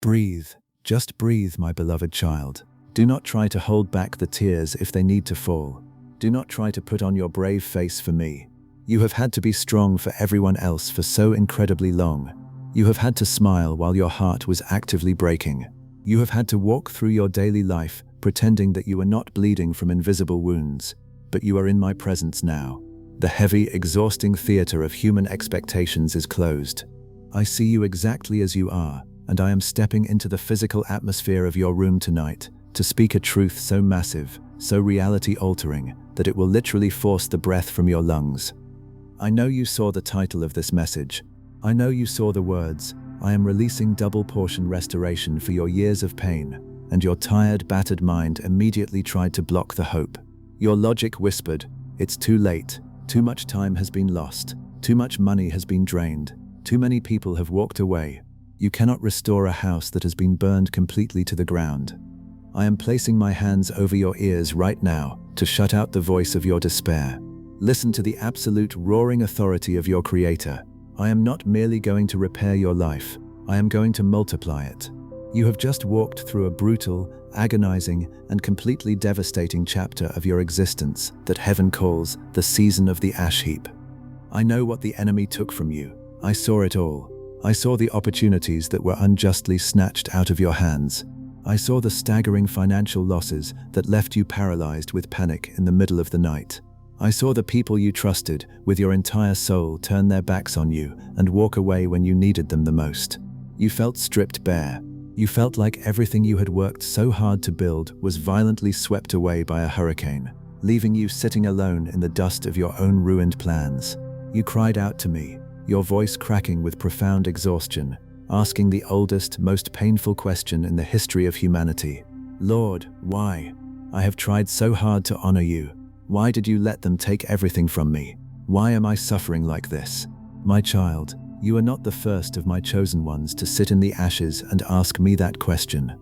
Breathe. Just breathe, my beloved child. Do not try to hold back the tears if they need to fall. Do not try to put on your brave face for me. You have had to be strong for everyone else for so incredibly long. You have had to smile while your heart was actively breaking. You have had to walk through your daily life pretending that you are not bleeding from invisible wounds, but you are in my presence now. The heavy, exhausting theater of human expectations is closed. I see you exactly as you are, and I am stepping into the physical atmosphere of your room tonight to speak a truth so massive, so reality-altering, that it will literally force the breath from your lungs. I know you saw the title of this message. I know you saw the words, "I am releasing double-portion restoration for your years of pain," and your tired, battered mind immediately tried to block the hope. Your logic whispered, "It's too late. Too much time has been lost. Too much money has been drained. Too many people have walked away. You cannot restore a house that has been burned completely to the ground." I am placing my hands over your ears right now to shut out the voice of your despair. Listen to the absolute roaring authority of your Creator. I am not merely going to repair your life, I am going to multiply it. You have just walked through a brutal, agonizing, and completely devastating chapter of your existence that heaven calls the season of the Ash Heap. I know what the enemy took from you. I saw it all. I saw the opportunities that were unjustly snatched out of your hands. I saw the staggering financial losses that left you paralyzed with panic in the middle of the night. I saw the people you trusted with your entire soul turn their backs on you and walk away when you needed them the most. You felt stripped bare. You felt like everything you had worked so hard to build was violently swept away by a hurricane, leaving you sitting alone in the dust of your own ruined plans. You cried out to me, your voice cracking with profound exhaustion, asking the oldest, most painful question in the history of humanity. "Lord, why? I have tried so hard to honor you. Why did you let them take everything from me? Why am I suffering like this?" My child, you are not the first of my chosen ones to sit in the ashes and ask me that question.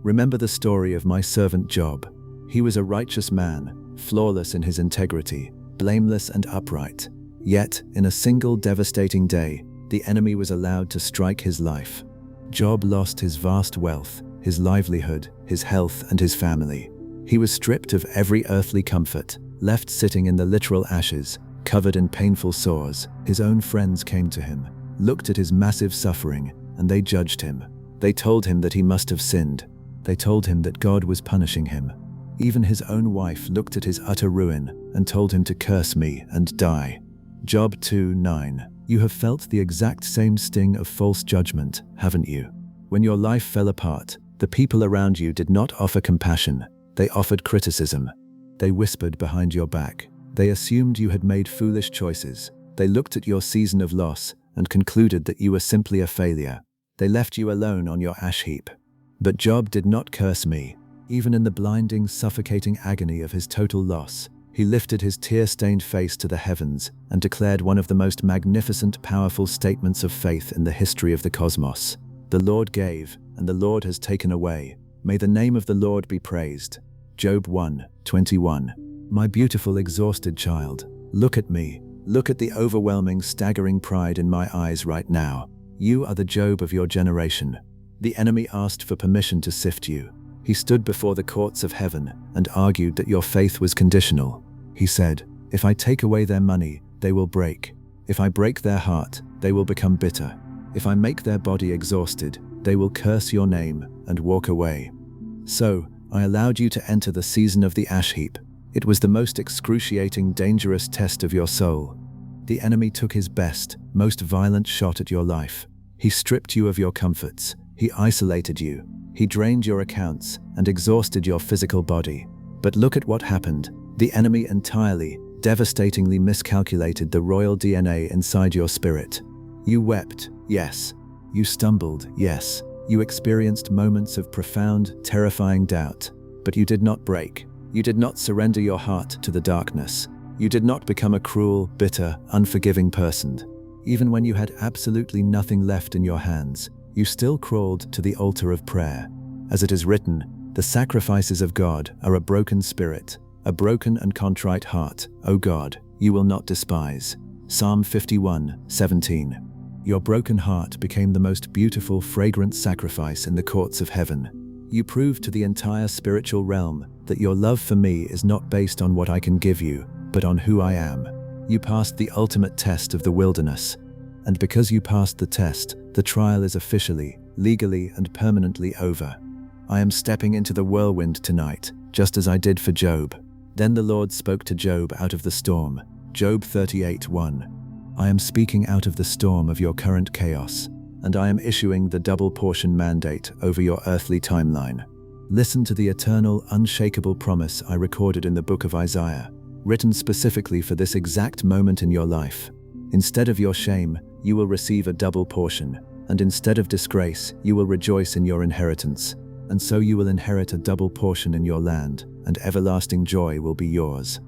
Remember the story of my servant Job. He was a righteous man, flawless in his integrity, blameless and upright. Yet, in a single devastating day, the enemy was allowed to strike his life. Job lost his vast wealth, his livelihood, his health, and his family. He was stripped of every earthly comfort, left sitting in the literal ashes, covered in painful sores. His own friends came to him, looked at his massive suffering, and they judged him. They told him that he must have sinned. They told him that God was punishing him. Even his own wife looked at his utter ruin and told him to curse me and die. Job 2:9. You have felt the exact same sting of false judgment, haven't you? When your life fell apart, the people around you did not offer compassion. They offered criticism. They whispered behind your back. They assumed you had made foolish choices. They looked at your season of loss and concluded that you were simply a failure. They left you alone on your ash heap. But Job did not curse me. Even in the blinding, suffocating agony of his total loss, he lifted his tear-stained face to the heavens and declared one of the most magnificent, powerful statements of faith in the history of the cosmos. "The Lord gave, and the Lord has taken away. May the name of the Lord be praised." Job 1:21. My beautiful, exhausted child, look at me. Look at the overwhelming, staggering pride in my eyes right now. You are the Job of your generation. The enemy asked for permission to sift you. He stood before the courts of heaven and argued that your faith was conditional. He said, "If I take away their money, they will break. If I break their heart, they will become bitter. If I make their body exhausted, they will curse your name and walk away." So, I allowed you to enter the season of the ash heap. It was the most excruciating, dangerous test of your soul. The enemy took his best, most violent shot at your life. He stripped you of your comforts. He isolated you. He drained your accounts and exhausted your physical body. But look at what happened. The enemy entirely, devastatingly miscalculated the royal DNA inside your spirit. You wept, yes. You stumbled, yes. You experienced moments of profound, terrifying doubt. But you did not break. You did not surrender your heart to the darkness. You did not become a cruel, bitter, unforgiving person. Even when you had absolutely nothing left in your hands, you still crawled to the altar of prayer. As it is written, the sacrifices of God are a broken spirit, a broken and contrite heart, O God, you will not despise. Psalm 51:17. Your broken heart became the most beautiful, fragrant sacrifice in the courts of heaven. You proved to the entire spiritual realm that your love for me is not based on what I can give you, but on who I am. You passed the ultimate test of the wilderness. And because you passed the test, the trial is officially, legally, and permanently over. I am stepping into the whirlwind tonight, just as I did for Job. Then the Lord spoke to Job out of the storm. Job 38:1. I am speaking out of the storm of your current chaos, and I am issuing the double portion mandate over your earthly timeline. Listen to the eternal, unshakable promise I recorded in the book of Isaiah, written specifically for this exact moment in your life. Instead of your shame, you will receive a double portion, and instead of disgrace, you will rejoice in your inheritance. And so you will inherit a double portion in your land, and everlasting joy will be yours.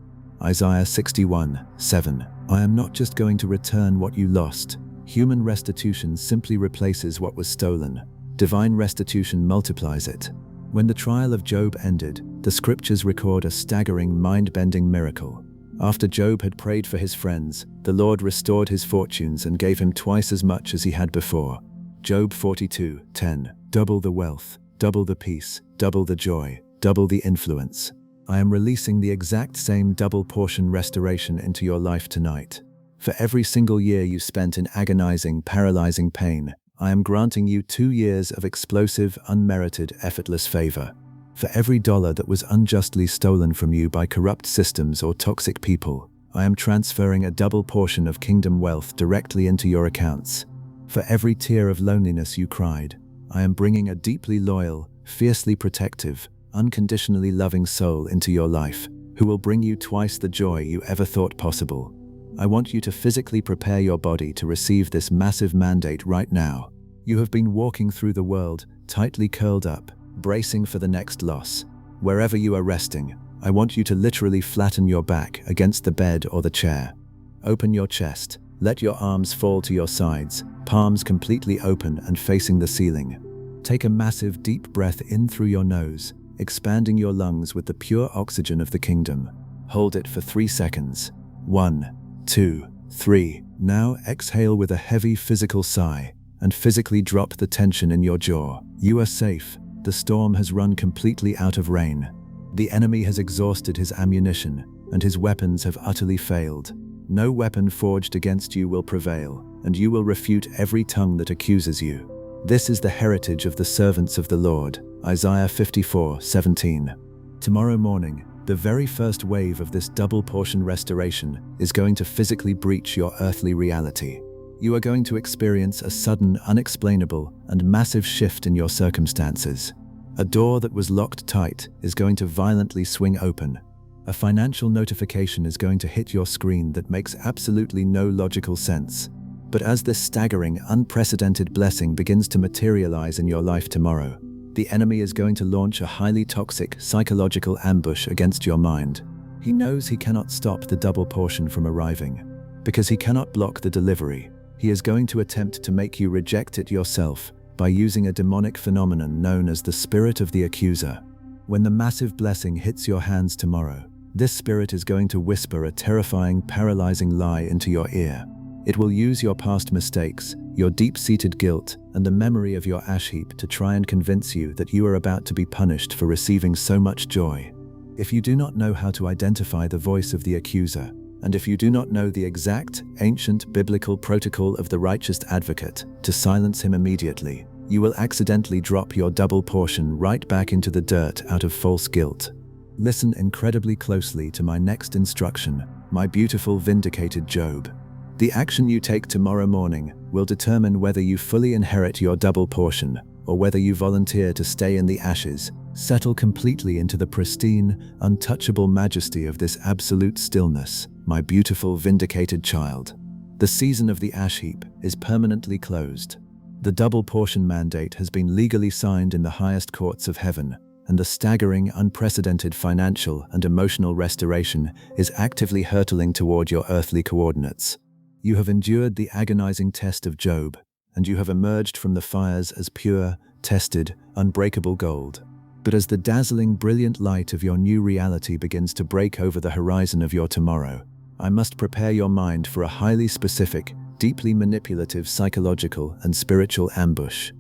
Isaiah 61:7. I am not just going to return what you lost. Human restitution simply replaces what was stolen. Divine restitution multiplies it. When the trial of Job ended, the scriptures record a staggering, mind-bending miracle. After Job had prayed for his friends, the Lord restored his fortunes and gave him twice as much as he had before. Job 42:10. Double the wealth, double the peace, double the joy, double the influence. I am releasing the exact same double portion restoration into your life tonight. For every single year you spent in agonizing, paralyzing pain, I am granting you 2 years of explosive, unmerited, effortless favor. For every dollar that was unjustly stolen from you by corrupt systems or toxic people, I am transferring a double portion of kingdom wealth directly into your accounts. For every tear of loneliness you cried, I am bringing a deeply loyal, fiercely protective, unconditionally loving soul into your life, who will bring you twice the joy you ever thought possible. I want you to physically prepare your body to receive this massive mandate right now. You have been walking through the world, tightly curled up, bracing for the next loss. Wherever you are resting, I want you to literally flatten your back against the bed or the chair. Open your chest, let your arms fall to your sides, palms completely open and facing the ceiling. Take a massive deep breath in through your nose, expanding your lungs with the pure oxygen of the kingdom. Hold it for 3 seconds. 1, 2, 3. Now exhale with a heavy physical sigh and physically drop the tension in your jaw. You are safe. The storm has run completely out of rain. The enemy has exhausted his ammunition, and his weapons have utterly failed. No weapon forged against you will prevail, and you will refute every tongue that accuses you. This is the heritage of the servants of the Lord. Isaiah 54:17. Tomorrow morning, the very first wave of this double portion restoration is going to physically breach your earthly reality. You are going to experience a sudden, unexplainable, and massive shift in your circumstances. A door that was locked tight is going to violently swing open. A financial notification is going to hit your screen that makes absolutely no logical sense. But as this staggering, unprecedented blessing begins to materialize in your life tomorrow, the enemy is going to launch a highly toxic, psychological ambush against your mind. He knows he cannot stop the double portion from arriving. Because he cannot block the delivery, he is going to attempt to make you reject it yourself by using a demonic phenomenon known as the spirit of the accuser. When the massive blessing hits your hands tomorrow, this spirit is going to whisper a terrifying, paralyzing lie into your ear. It will use your past mistakes, your deep-seated guilt, and the memory of your ash heap to try and convince you that you are about to be punished for receiving so much joy. If you do not know how to identify the voice of the accuser, and if you do not know the exact, ancient, biblical protocol of the righteous advocate to silence him immediately, you will accidentally drop your double portion right back into the dirt out of false guilt. Listen incredibly closely to my next instruction, my beautiful vindicated Job. The action you take tomorrow morning will determine whether you fully inherit your double portion or whether you volunteer to stay in the ashes, settle completely into the pristine, untouchable majesty of this absolute stillness, my beautiful vindicated child. The season of the ash heap is permanently closed. The double portion mandate has been legally signed in the highest courts of heaven, and the staggering, unprecedented financial and emotional restoration is actively hurtling toward your earthly coordinates. You have endured the agonizing test of Job, and you have emerged from the fires as pure, tested, unbreakable gold. But as the dazzling, brilliant light of your new reality begins to break over the horizon of your tomorrow, I must prepare your mind for a highly specific, deeply manipulative psychological and spiritual ambush.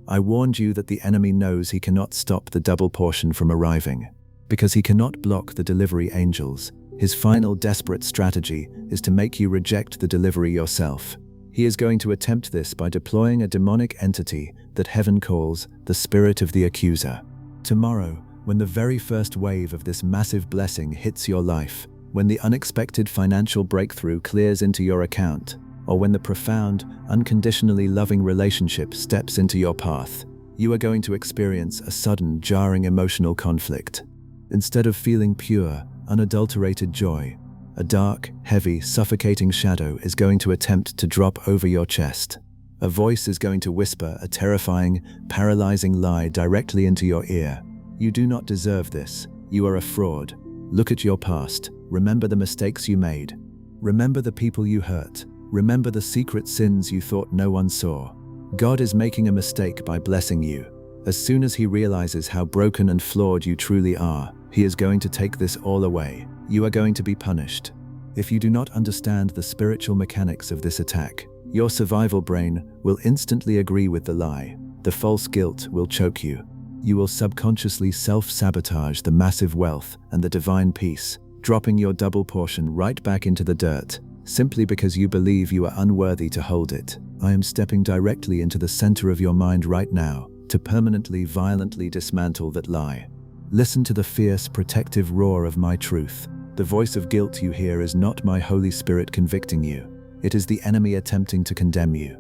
I warned you that the enemy knows he cannot stop the double portion from arriving. Because he cannot block the delivery angels, his final desperate strategy is to make you reject the delivery yourself. He is going to attempt this by deploying a demonic entity that heaven calls the spirit of the accuser. Tomorrow, when the very first wave of this massive blessing hits your life, when the unexpected financial breakthrough clears into your account, or when the profound, unconditionally loving relationship steps into your path, you are going to experience a sudden, jarring emotional conflict. Instead of feeling pure, unadulterated joy, a dark, heavy, suffocating shadow is going to attempt to drop over your chest. A voice is going to whisper a terrifying, paralyzing lie directly into your ear. You do not deserve this. You are a fraud. Look at your past. Remember the mistakes you made. Remember the people you hurt. Remember the secret sins you thought no one saw. God is making a mistake by blessing you. As soon as he realizes how broken and flawed you truly are, he is going to take this all away. You are going to be punished. If you do not understand the spiritual mechanics of this attack, your survival brain will instantly agree with the lie. The false guilt will choke you. You will subconsciously self-sabotage the massive wealth and the divine peace, dropping your double portion right back into the dirt, simply because you believe you are unworthy to hold it. I am stepping directly into the center of your mind right now to permanently, violently dismantle that lie. Listen to the fierce, protective roar of my truth. The voice of guilt you hear is not my Holy Spirit convicting you. It is the enemy attempting to condemn you.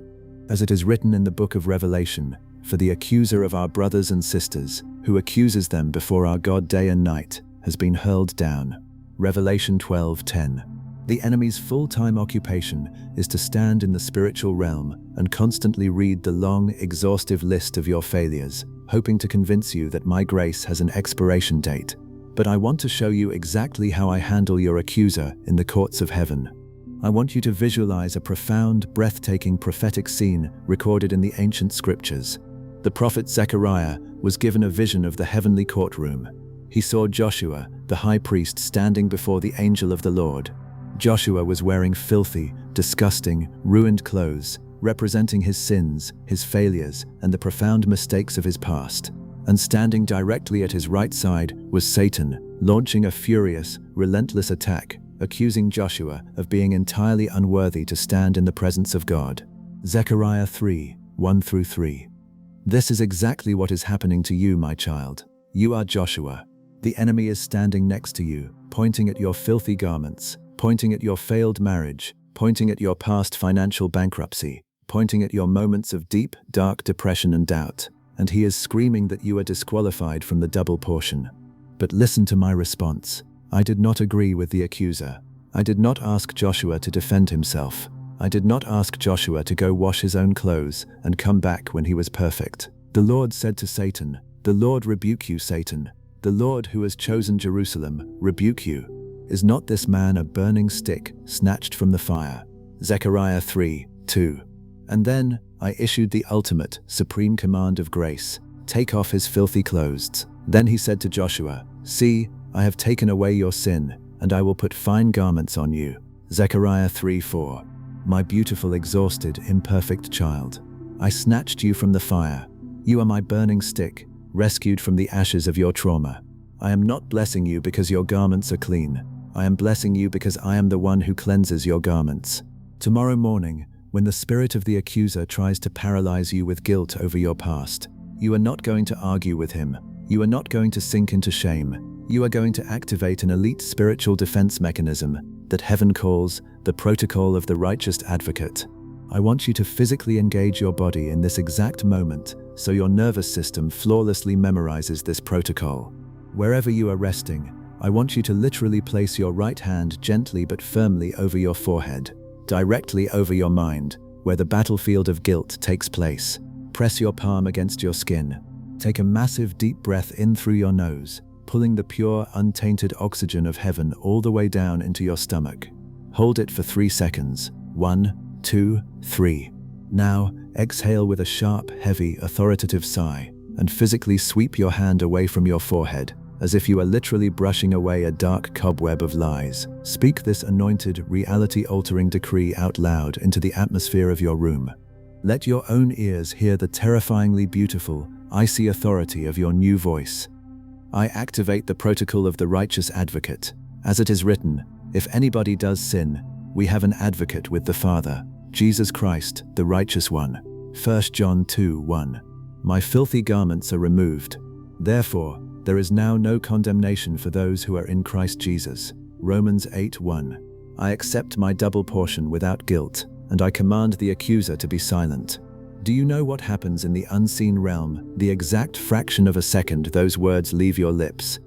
As it is written in the book of Revelation, for the accuser of our brothers and sisters, who accuses them before our God day and night, has been hurled down. Revelation 12:10. The enemy's full-time occupation is to stand in the spiritual realm and constantly read the long, exhaustive list of your failures, hoping to convince you that my grace has an expiration date. But I want to show you exactly how I handle your accuser in the courts of heaven. I want you to visualize a profound, breathtaking prophetic scene recorded in the ancient scriptures. The prophet Zechariah was given a vision of the heavenly courtroom. He saw Joshua, the high priest, standing before the angel of the Lord. Joshua was wearing filthy, disgusting, ruined clothes, representing his sins, his failures, and the profound mistakes of his past. And standing directly at his right side was Satan, launching a furious, relentless attack, accusing Joshua of being entirely unworthy to stand in the presence of God. Zechariah 3:1-3. This is exactly what is happening to you, my child. You are Joshua. The enemy is standing next to you, pointing at your filthy garments, pointing at your failed marriage, pointing at your past financial bankruptcy, pointing at your moments of deep, dark depression and doubt, and he is screaming that you are disqualified from the double portion. But listen to my response. I did not agree with the accuser. I did not ask Joshua to defend himself. I did not ask Joshua to go wash his own clothes and come back when he was perfect. The Lord said to Satan, "The Lord rebuke you, Satan. The Lord who has chosen Jerusalem, rebuke you. Is not this man a burning stick snatched from the fire?" Zechariah 3:2. And then I issued the ultimate, supreme command of grace. Take off his filthy clothes. Then he said to Joshua, "See, I have taken away your sin, and I will put fine garments on you." Zechariah 3:4. My beautiful, exhausted, imperfect child, I snatched you from the fire. You are my burning stick, rescued from the ashes of your trauma. I am not blessing you because your garments are clean. I am blessing you because I am the one who cleanses your garments. Tomorrow morning, when the spirit of the accuser tries to paralyze you with guilt over your past, you are not going to argue with him. You are not going to sink into shame. You are going to activate an elite spiritual defense mechanism that heaven calls the protocol of the righteous advocate. I want you to physically engage your body in this exact moment so your nervous system flawlessly memorizes this protocol. Wherever you are resting, I want you to literally place your right hand gently but firmly over your forehead, directly over your mind, where the battlefield of guilt takes place. Press your palm against your skin. Take a massive deep breath in through your nose, pulling the pure, untainted oxygen of heaven all the way down into your stomach. Hold it for 3 seconds. 1, 2, 3. Now, exhale with a sharp, heavy, authoritative sigh, and physically sweep your hand away from your forehead, as if you are literally brushing away a dark cobweb of lies. Speak this anointed, reality-altering decree out loud into the atmosphere of your room. Let your own ears hear the terrifyingly beautiful, icy authority of your new voice. I activate the protocol of the righteous advocate. As it is written, if anybody does sin, we have an advocate with the Father, Jesus Christ, the righteous one. 1 John 2:1. My filthy garments are removed. Therefore, there is now no condemnation for those who are in Christ Jesus. Romans 8:1. I accept my double portion without guilt, and I command the accuser to be silent. Do you know what happens in the unseen realm, the exact fraction of a second those words leave your lips?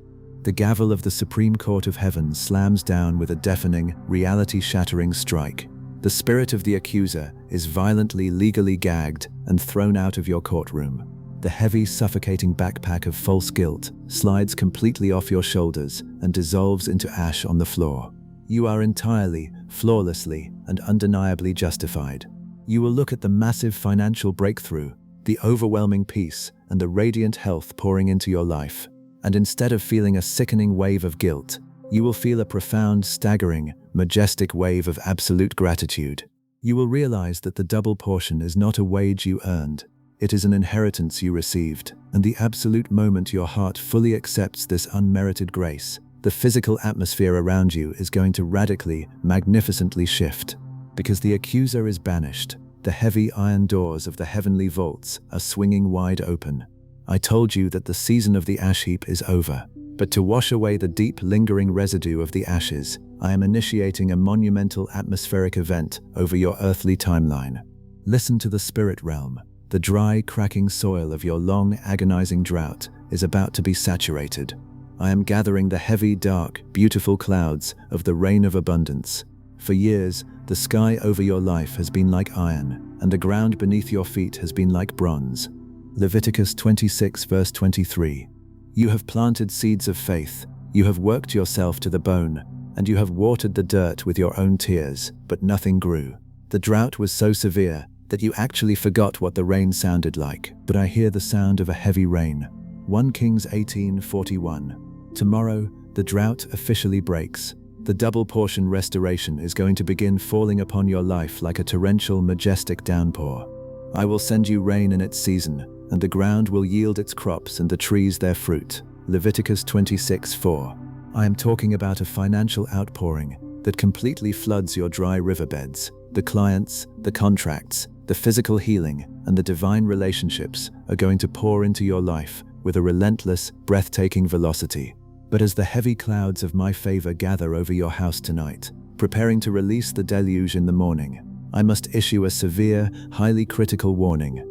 The gavel of the Supreme Court of Heaven slams down with a deafening, reality-shattering strike. The spirit of the accuser is violently legally gagged and thrown out of your courtroom. The heavy, suffocating backpack of false guilt slides completely off your shoulders and dissolves into ash on the floor. You are entirely, flawlessly, and undeniably justified. You will look at the massive financial breakthrough, the overwhelming peace, and the radiant health pouring into your life. And instead of feeling a sickening wave of guilt, you will feel a profound, staggering, majestic wave of absolute gratitude. You will realize that the double portion is not a wage you earned. It is an inheritance you received, and the absolute moment your heart fully accepts this unmerited grace, the physical atmosphere around you is going to radically, magnificently shift. Because the accuser is banished, the heavy iron doors of the heavenly vaults are swinging wide open. I told you that the season of the ash heap is over, but to wash away the deep, lingering residue of the ashes, I am initiating a monumental atmospheric event over your earthly timeline. Listen to the spirit realm. The dry, cracking soil of your long, agonizing drought is about to be saturated. I am gathering the heavy, dark, beautiful clouds of the rain of abundance. For years, the sky over your life has been like iron, and the ground beneath your feet has been like bronze. Leviticus 26 verse 23. You have planted seeds of faith, you have worked yourself to the bone, and you have watered the dirt with your own tears, but nothing grew. The drought was so severe that you actually forgot what the rain sounded like. But I hear the sound of a heavy rain. 1 Kings 18:41. Tomorrow, the drought officially breaks. The double portion restoration is going to begin falling upon your life like a torrential, majestic downpour. I will send you rain in its season, and the ground will yield its crops and the trees their fruit. Leviticus 26:4. I am talking about a financial outpouring that completely floods your dry riverbeds. The clients, the contracts, the physical healing, and the divine relationships are going to pour into your life with a relentless, breathtaking velocity. But as the heavy clouds of my favor gather over your house tonight, preparing to release the deluge in the morning, I must issue a severe, highly critical warning.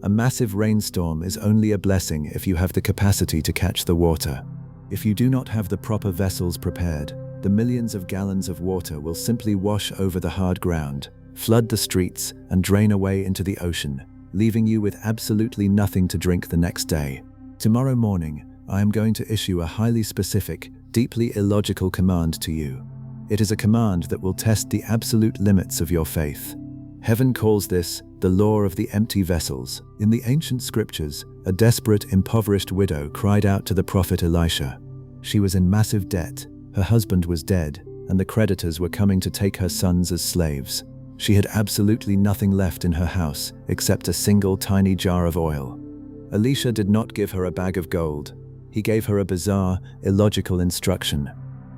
A massive rainstorm is only a blessing if you have the capacity to catch the water. If you do not have the proper vessels prepared, the millions of gallons of water will simply wash over the hard ground, flood the streets, and drain away into the ocean, leaving you with absolutely nothing to drink the next day. Tomorrow morning, I am going to issue a highly specific, deeply illogical command to you. It is a command that will test the absolute limits of your faith. Heaven calls this the law of the empty vessels. In the ancient scriptures, a desperate, impoverished widow cried out to the prophet Elisha. She was in massive debt, her husband was dead, and the creditors were coming to take her sons as slaves. She had absolutely nothing left in her house except a single tiny jar of oil. Elisha did not give her a bag of gold. He gave her a bizarre, illogical instruction.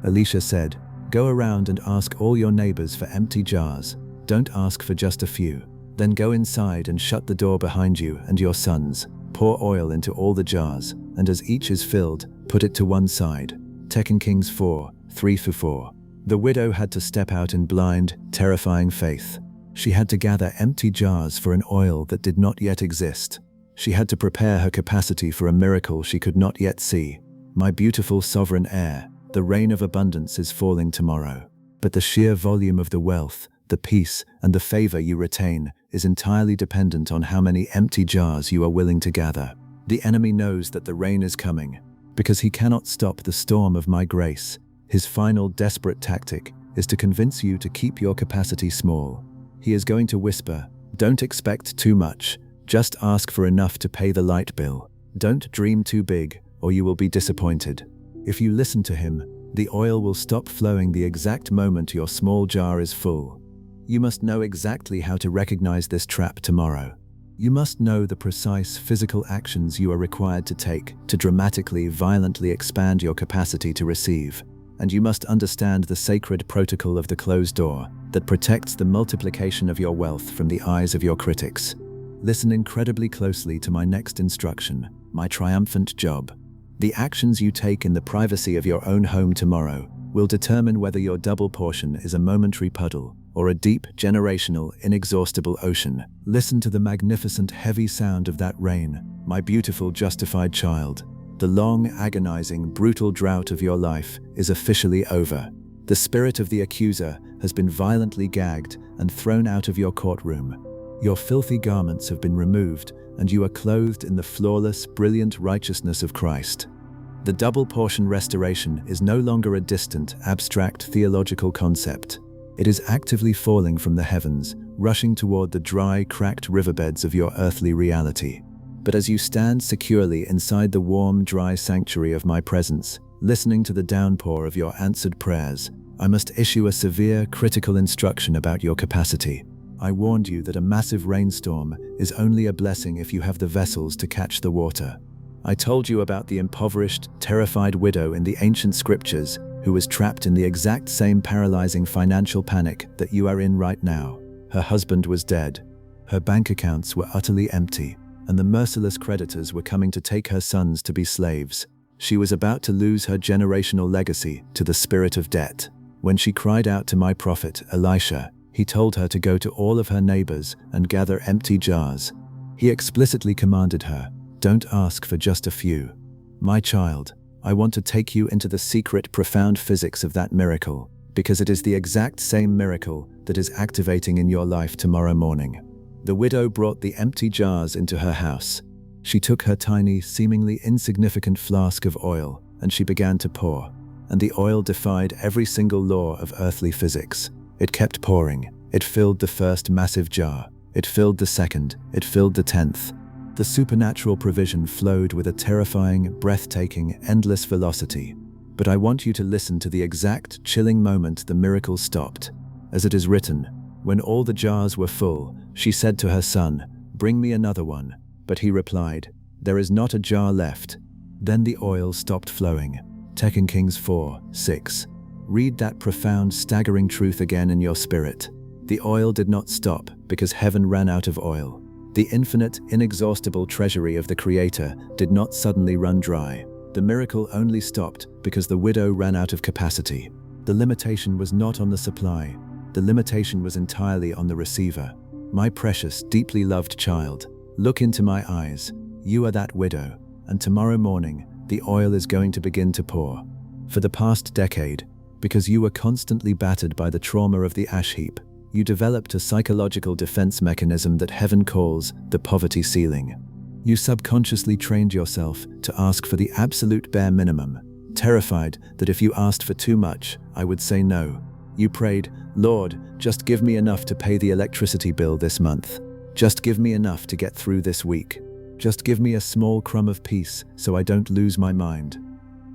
Elisha said, "Go around and ask all your neighbors for empty jars. Don't ask for just a few. Then go inside and shut the door behind you and your sons. Pour oil into all the jars, and as each is filled, put it to one side." 2 Kings 4:3-4. The widow had to step out in blind, terrifying faith. She had to gather empty jars for an oil that did not yet exist. She had to prepare her capacity for a miracle she could not yet see. My beautiful sovereign heir, the rain of abundance is falling tomorrow. But the sheer volume of the wealth, the peace, and the favor you retain is entirely dependent on how many empty jars you are willing to gather. The enemy knows that the rain is coming. Because he cannot stop the storm of my grace, his final desperate tactic is to convince you to keep your capacity small. He is going to whisper, "Don't expect too much, just ask for enough to pay the light bill. Don't dream too big, or you will be disappointed." If you listen to him, the oil will stop flowing the exact moment your small jar is full. You must know exactly how to recognize this trap tomorrow. You must know the precise physical actions you are required to take to dramatically, violently expand your capacity to receive. And you must understand the sacred protocol of the closed door that protects the multiplication of your wealth from the eyes of your critics. Listen incredibly closely to my next instruction, my triumphant job. The actions you take in the privacy of your own home tomorrow will determine whether your double portion is a momentary puddle or a deep, generational, inexhaustible ocean. Listen to the magnificent, heavy sound of that rain, my beautiful, justified child. The long, agonizing, brutal drought of your life is officially over. The spirit of the accuser has been violently gagged and thrown out of your courtroom. Your filthy garments have been removed, and you are clothed in the flawless, brilliant righteousness of Christ. The double portion restoration is no longer a distant, abstract theological concept. It is actively falling from the heavens, rushing toward the dry, cracked riverbeds of your earthly reality. But as you stand securely inside the warm, dry sanctuary of my presence, listening to the downpour of your answered prayers, I must issue a severe, critical instruction about your capacity. I warned you that a massive rainstorm is only a blessing if you have the vessels to catch the water. I told you about the impoverished, terrified widow in the ancient scriptures who was trapped in the exact same paralyzing financial panic that you are in right now. Her husband was dead. Her bank accounts were utterly empty, and the merciless creditors were coming to take her sons to be slaves. She was about to lose her generational legacy to the spirit of debt. When she cried out to my prophet, Elisha, he told her to go to all of her neighbors and gather empty jars. He explicitly commanded her, "Don't ask for just a few. My child, I want to take you into the secret, profound physics of that miracle, because it is the exact same miracle that is activating in your life tomorrow morning." The widow brought the empty jars into her house. She took her tiny, seemingly insignificant flask of oil, and she began to pour. And the oil defied every single law of earthly physics. It kept pouring. It filled the first massive jar. It filled the second. It filled the 10th. The supernatural provision flowed with a terrifying, breathtaking, endless velocity. But I want you to listen to the exact, chilling moment the miracle stopped. As it is written, when all the jars were full, she said to her son, "Bring me another one." But he replied, "There is not a jar left." Then the oil stopped flowing. 2 Kings 4:6. Read that profound, staggering truth again in your spirit. The oil did not stop because heaven ran out of oil. The infinite, inexhaustible treasury of the Creator did not suddenly run dry. The miracle only stopped because the widow ran out of capacity. The limitation was not on the supply. The limitation was entirely on the receiver. My precious, deeply loved child, look into my eyes. You are that widow, and tomorrow morning, the oil is going to begin to pour. For the past decade, because you were constantly battered by the trauma of the ash heap, you developed a psychological defense mechanism that heaven calls the poverty ceiling. You subconsciously trained yourself to ask for the absolute bare minimum, terrified that if you asked for too much, I would say no. You prayed, "Lord, just give me enough to pay the electricity bill this month. Just give me enough to get through this week. Just give me a small crumb of peace so I don't lose my mind."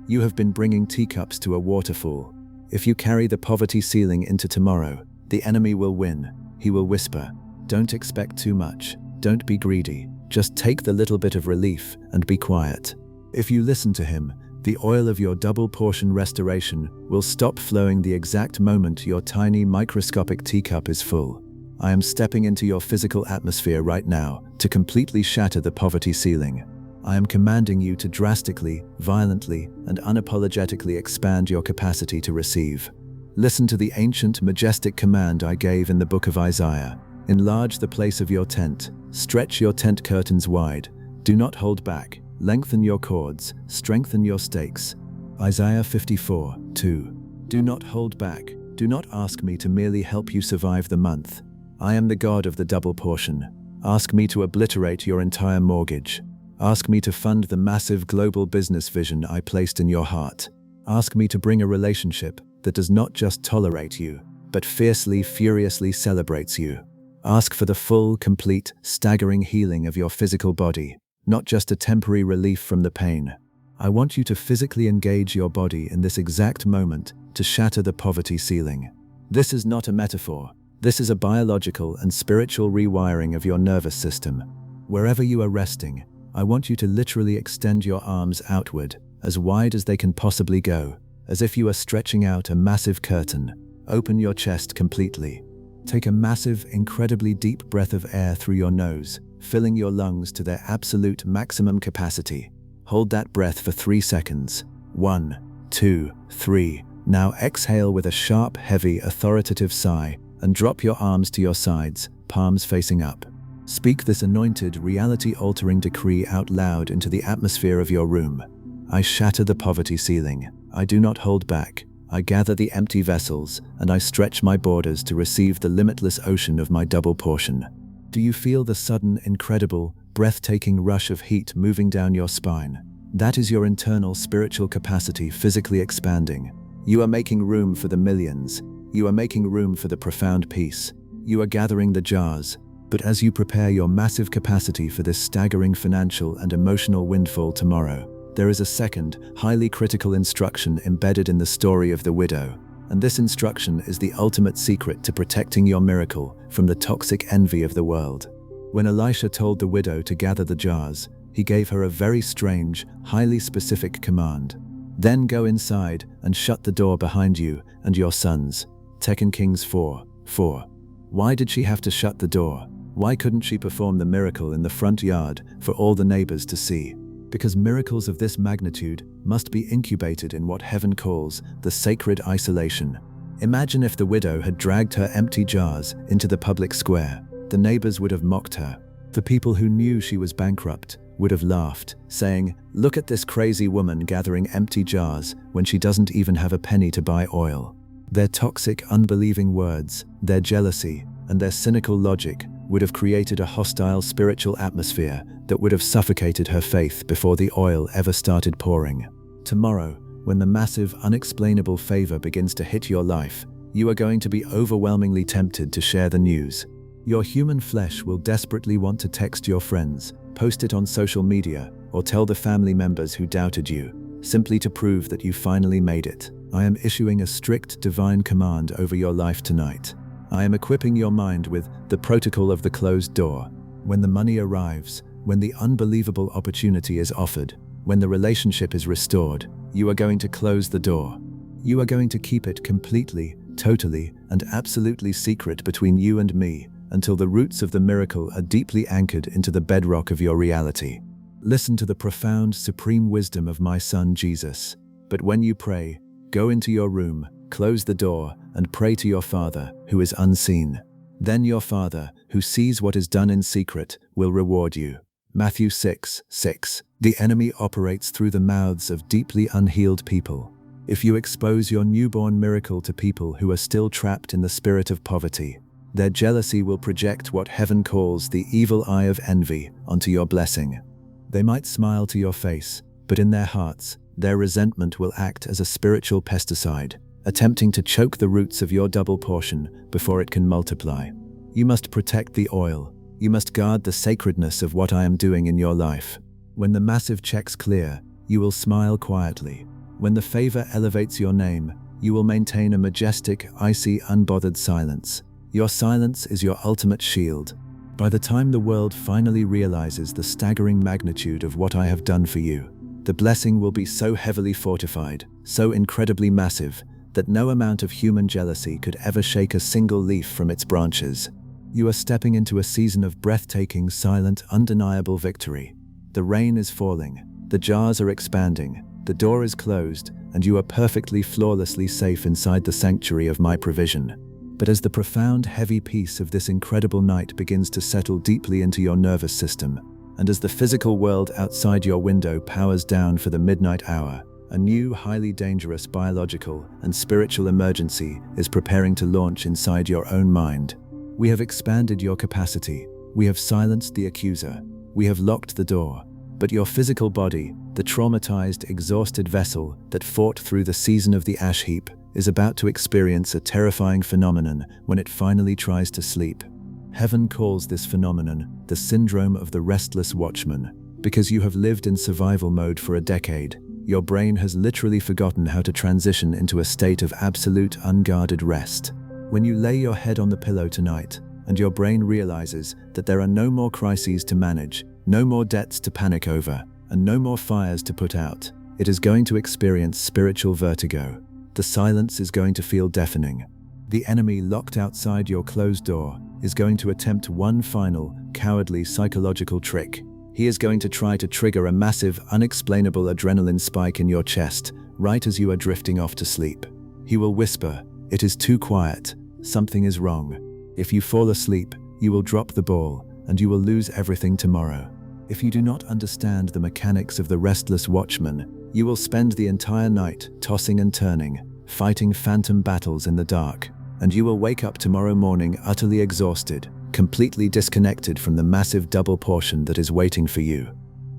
You have been bringing teacups to a waterfall. If you carry the poverty ceiling into tomorrow, the enemy will win. He will whisper, "Don't expect too much. Don't be greedy. Just take the little bit of relief and be quiet." If you listen to him, the oil of your double portion restoration will stop flowing the exact moment your tiny, microscopic teacup is full. I am stepping into your physical atmosphere right now to completely shatter the poverty ceiling. I am commanding you to drastically, violently, and unapologetically expand your capacity to receive. Listen to the ancient, majestic command I gave in the book of Isaiah. Enlarge the place of your tent. Stretch your tent curtains wide. Do not hold back. Lengthen your cords. Strengthen your stakes. Isaiah 54:2. Do not hold back. Do not ask me to merely help you survive the month. I am the God of the double portion. Ask me to obliterate your entire mortgage. Ask me to fund the massive global business vision I placed in your heart. Ask me to bring a relationship that does not just tolerate you, but fiercely, furiously celebrates you. Ask for the full, complete, staggering healing of your physical body, not just a temporary relief from the pain. I want you to physically engage your body in this exact moment to shatter the poverty ceiling. This is not a metaphor. This is a biological and spiritual rewiring of your nervous system. Wherever you are resting, I want you to literally extend your arms outward, as wide as they can possibly go, as if you are stretching out a massive curtain. Open your chest completely. Take a massive, incredibly deep breath of air through your nose, filling your lungs to their absolute maximum capacity. Hold that breath for 3 seconds. 1, 2, 3. Now exhale with a sharp, heavy, authoritative sigh and drop your arms to your sides, palms facing up. Speak this anointed, reality-altering decree out loud into the atmosphere of your room. I shatter the poverty ceiling. I do not hold back. I gather the empty vessels, and I stretch my borders to receive the limitless ocean of my double portion. Do you feel the sudden, incredible, breathtaking rush of heat moving down your spine? That is your internal spiritual capacity physically expanding. You are making room for the millions. You are making room for the profound peace. You are gathering the jars. But as you prepare your massive capacity for this staggering financial and emotional windfall tomorrow, there is a second, highly critical instruction embedded in the story of the widow. And this instruction is the ultimate secret to protecting your miracle from the toxic envy of the world. When Elisha told the widow to gather the jars, he gave her a very strange, highly specific command. Then go inside and shut the door behind you and your sons. 2 Kings 4:4. Why did she have to shut the door? Why couldn't she perform the miracle in the front yard for all the neighbors to see? Because miracles of this magnitude must be incubated in what heaven calls the sacred isolation. Imagine if the widow had dragged her empty jars into the public square. The neighbors would have mocked her. The people who knew she was bankrupt would have laughed, saying, "Look at this crazy woman gathering empty jars when she doesn't even have a penny to buy oil." Their toxic, unbelieving words, their jealousy, and their cynical logic would have created a hostile spiritual atmosphere that would have suffocated her faith before the oil ever started pouring. Tomorrow, when the massive, unexplainable favor begins to hit your life, you are going to be overwhelmingly tempted to share the news. Your human flesh will desperately want to text your friends, post it on social media, or tell the family members who doubted you, simply to prove that you finally made it. I am issuing a strict divine command over your life tonight. I am equipping your mind with the protocol of the closed door. When the money arrives, when the unbelievable opportunity is offered, when the relationship is restored, you are going to close the door. You are going to keep it completely, totally, and absolutely secret between you and me until the roots of the miracle are deeply anchored into the bedrock of your reality. Listen to the profound, supreme wisdom of my son Jesus. But when you pray, go into your room, close the door, and pray to your Father, who is unseen. Then your Father, who sees what is done in secret, will reward you. Matthew 6:6. The enemy operates through the mouths of deeply unhealed people. If you expose your newborn miracle to people who are still trapped in the spirit of poverty, their jealousy will project what heaven calls the evil eye of envy onto your blessing. They might smile to your face, but in their hearts, their resentment will act as a spiritual pesticide, attempting to choke the roots of your double portion before it can multiply. You must protect the oil. You must guard the sacredness of what I am doing in your life. When the massive checks clear, you will smile quietly. When the favor elevates your name, you will maintain a majestic, icy, unbothered silence. Your silence is your ultimate shield. By the time the world finally realizes the staggering magnitude of what I have done for you, the blessing will be so heavily fortified, so incredibly massive, that no amount of human jealousy could ever shake a single leaf from its branches. You are stepping into a season of breathtaking, silent, undeniable victory. The rain is falling, the jars are expanding, the door is closed, and you are perfectly, flawlessly safe inside the sanctuary of my provision. But as the profound, heavy peace of this incredible night begins to settle deeply into your nervous system, and as the physical world outside your window powers down for the midnight hour, a new, highly dangerous biological and spiritual emergency is preparing to launch inside your own mind. We have expanded your capacity. We have silenced the accuser. We have locked the door. But your physical body, the traumatized, exhausted vessel that fought through the season of the Ash Heap, is about to experience a terrifying phenomenon when it finally tries to sleep. Heaven calls this phenomenon the syndrome of the restless watchman. Because you have lived in survival mode for a decade, Your brain has literally forgotten how to transition into a state of absolute unguarded rest. When you lay your head on the pillow tonight, and your brain realizes that there are no more crises to manage, no more debts to panic over, and no more fires to put out, it is going to experience spiritual vertigo. The silence is going to feel deafening. The enemy locked outside your closed door is going to attempt one final, cowardly psychological trick. He is going to try to trigger a massive, unexplainable adrenaline spike in your chest, right as you are drifting off to sleep. He will whisper, "It is too quiet. Something is wrong. If you fall asleep, you will drop the ball, and you will lose everything tomorrow." If you do not understand the mechanics of the restless watchman, you will spend the entire night tossing and turning, fighting phantom battles in the dark, and you will wake up tomorrow morning utterly exhausted, completely disconnected from the massive double portion that is waiting for you.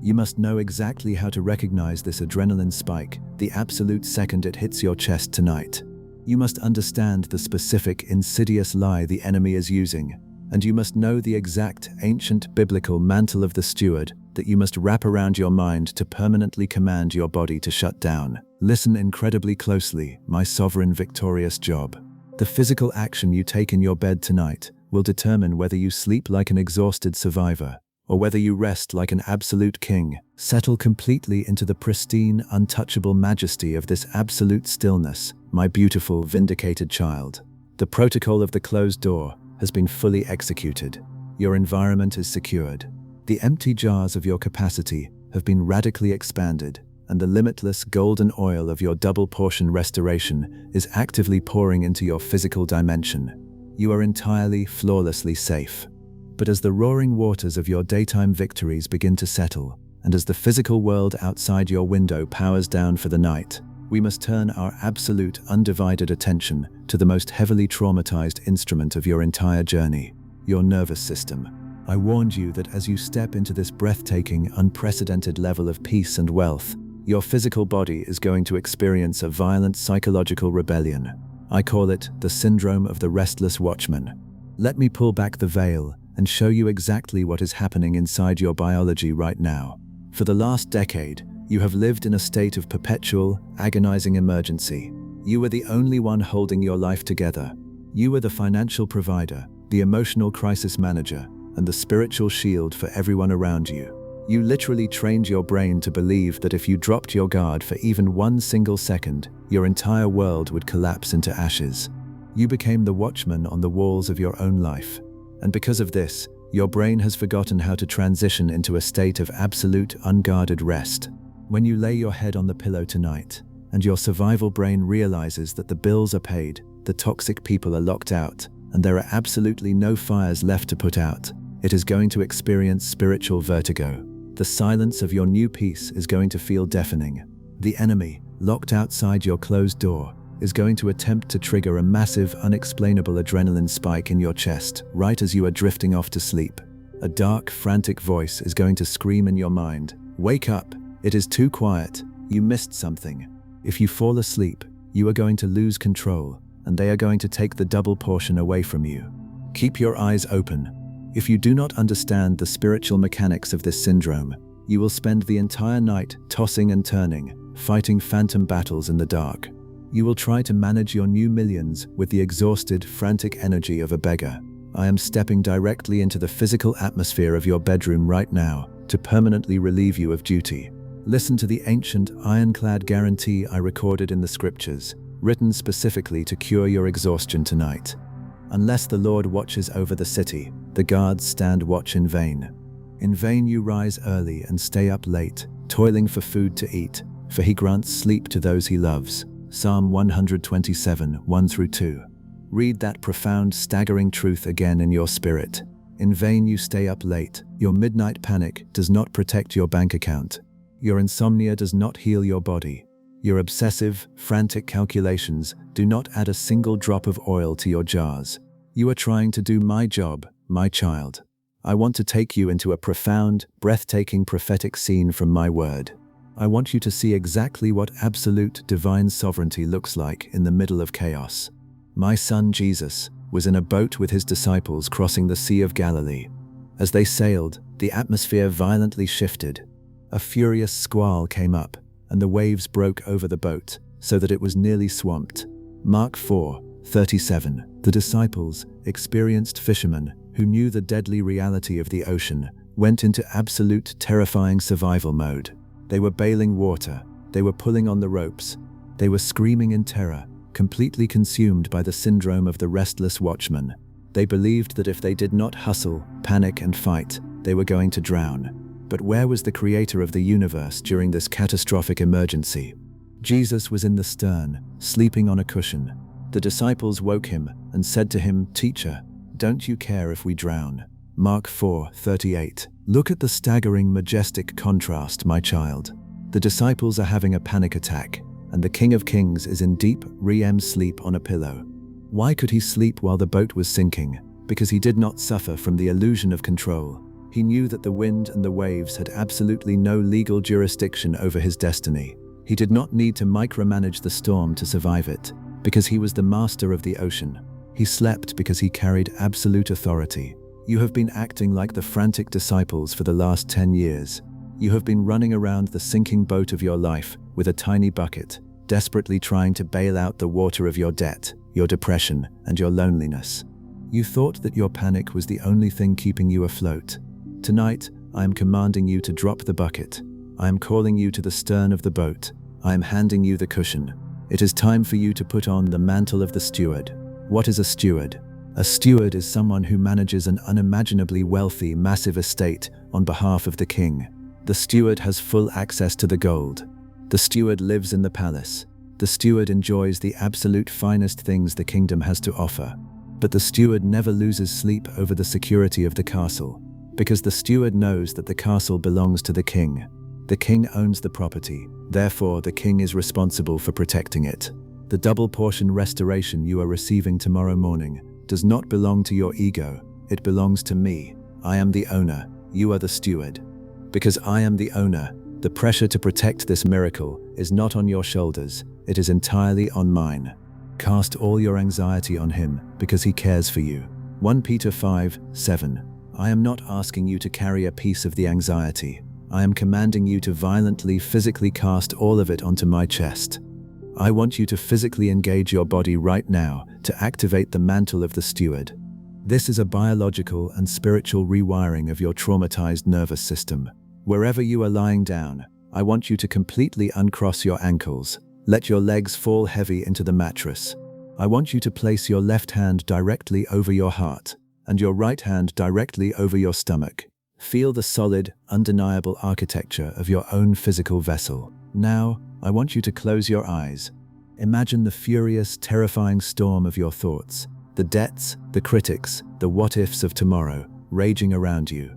You must know exactly how to recognize this adrenaline spike the absolute second it hits your chest tonight. You must understand the specific, insidious lie the enemy is using, and you must know the exact, ancient, biblical mantle of the steward that you must wrap around your mind to permanently command your body to shut down. Listen incredibly closely, my sovereign victorious job. The physical action you take in your bed tonight will determine whether you sleep like an exhausted survivor, or whether you rest like an absolute king. Settle completely into the pristine, untouchable majesty of this absolute stillness, my beautiful, vindicated child. The protocol of the closed door has been fully executed. Your environment is secured. The empty jars of your capacity have been radically expanded, and the limitless golden oil of your double portion restoration is actively pouring into your physical dimension. You are entirely, flawlessly safe. But as the roaring waters of your daytime victories begin to settle, and as the physical world outside your window powers down for the night, we must turn our absolute, undivided attention to the most heavily traumatized instrument of your entire journey, your nervous system. I warned you that as you step into this breathtaking, unprecedented level of peace and wealth, your physical body is going to experience a violent psychological rebellion. I call it the syndrome of the restless watchman. Let me pull back the veil and show you exactly what is happening inside your biology right now. For the last decade, you have lived in a state of perpetual, agonizing emergency. You were the only one holding your life together. You were the financial provider, the emotional crisis manager, and the spiritual shield for everyone around you. You literally trained your brain to believe that if you dropped your guard for even one single second, your entire world would collapse into ashes. You became the watchman on the walls of your own life. And because of this, your brain has forgotten how to transition into a state of absolute, unguarded rest. When you lay your head on the pillow tonight, and your survival brain realizes that the bills are paid, the toxic people are locked out, and there are absolutely no fires left to put out, it is going to experience spiritual vertigo. The silence of your new peace is going to feel deafening. The enemy, locked outside your closed door, is going to attempt to trigger a massive, unexplainable adrenaline spike in your chest, right as you are drifting off to sleep. A dark, frantic voice is going to scream in your mind, "Wake up! It is too quiet. You missed something." If you fall asleep, you are going to lose control, and they are going to take the double portion away from you. Keep your eyes open. If you do not understand the spiritual mechanics of this syndrome, you will spend the entire night tossing and turning, fighting phantom battles in the dark. You will try to manage your new millions with the exhausted, frantic energy of a beggar. I am stepping directly into the physical atmosphere of your bedroom right now to permanently relieve you of duty. Listen to the ancient, ironclad guarantee I recorded in the scriptures, written specifically to cure your exhaustion tonight. Unless the Lord watches over the city, the guards stand watch in vain. In vain you rise early and stay up late, toiling for food to eat, for he grants sleep to those he loves. Psalm 127, 1-2. Read that profound, staggering truth again in your spirit. In vain you stay up late. Your midnight panic does not protect your bank account. Your insomnia does not heal your body. Your obsessive, frantic calculations do not add a single drop of oil to your jars. You are trying to do my job, my child. I want to take you into a profound, breathtaking prophetic scene from my word. I want you to see exactly what absolute divine sovereignty looks like in the middle of chaos. My son Jesus was in a boat with his disciples crossing the Sea of Galilee. As they sailed, the atmosphere violently shifted. A furious squall came up, and the waves broke over the boat, so that it was nearly swamped. Mark 4:37. The disciples, experienced fishermen who knew the deadly reality of the ocean, went into absolute terrifying survival mode. They were bailing water, they were pulling on the ropes, they were screaming in terror, completely consumed by the syndrome of the restless watchman. They believed that if they did not hustle, panic, and fight, they were going to drown. But where was the creator of the universe during this catastrophic emergency? Jesus was in the stern, sleeping on a cushion. The disciples woke him and said to him, "Teacher, don't you care if we drown?" Mark 4:38. Look at the staggering, majestic contrast, my child. The disciples are having a panic attack, and the King of Kings is in deep REM sleep on a pillow. Why could he sleep while the boat was sinking? Because he did not suffer from the illusion of control. He knew that the wind and the waves had absolutely no legal jurisdiction over his destiny. He did not need to micromanage the storm to survive it, because he was the master of the ocean. He slept because he carried absolute authority. You have been acting like the frantic disciples for the last 10 years. You have been running around the sinking boat of your life with a tiny bucket, desperately trying to bail out the water of your debt, your depression, and your loneliness. You thought that your panic was the only thing keeping you afloat. Tonight, I am commanding you to drop the bucket. I am calling you to the stern of the boat. I am handing you the cushion. It is time for you to put on the mantle of the steward. What is a steward? A steward is someone who manages an unimaginably wealthy, massive estate on behalf of the king. The steward has full access to the gold. The steward lives in the palace. The steward enjoys the absolute finest things the kingdom has to offer. But the steward never loses sleep over the security of the castle, because the steward knows that the castle belongs to the king. The king owns the property, therefore the king is responsible for protecting it. The double portion restoration you are receiving tomorrow morning does not belong to your ego, it belongs to me. I am the owner, you are the steward. Because I am the owner, the pressure to protect this miracle is not on your shoulders, it is entirely on mine. Cast all your anxiety on him, because he cares for you. 1 Peter 5:7. I am not asking you to carry a piece of the anxiety. I am commanding you to violently, physically cast all of it onto my chest. I want you to physically engage your body right now to activate the mantle of the steward. This is a biological and spiritual rewiring of your traumatized nervous system. Wherever you are lying down, I want you to completely uncross your ankles. Let your legs fall heavy into the mattress. I want you to place your left hand directly over your heart and your right hand directly over your stomach. Feel the solid, undeniable architecture of your own physical vessel. Now, I want you to close your eyes. Imagine the furious, terrifying storm of your thoughts, the debts, the critics, the what-ifs of tomorrow, raging around you.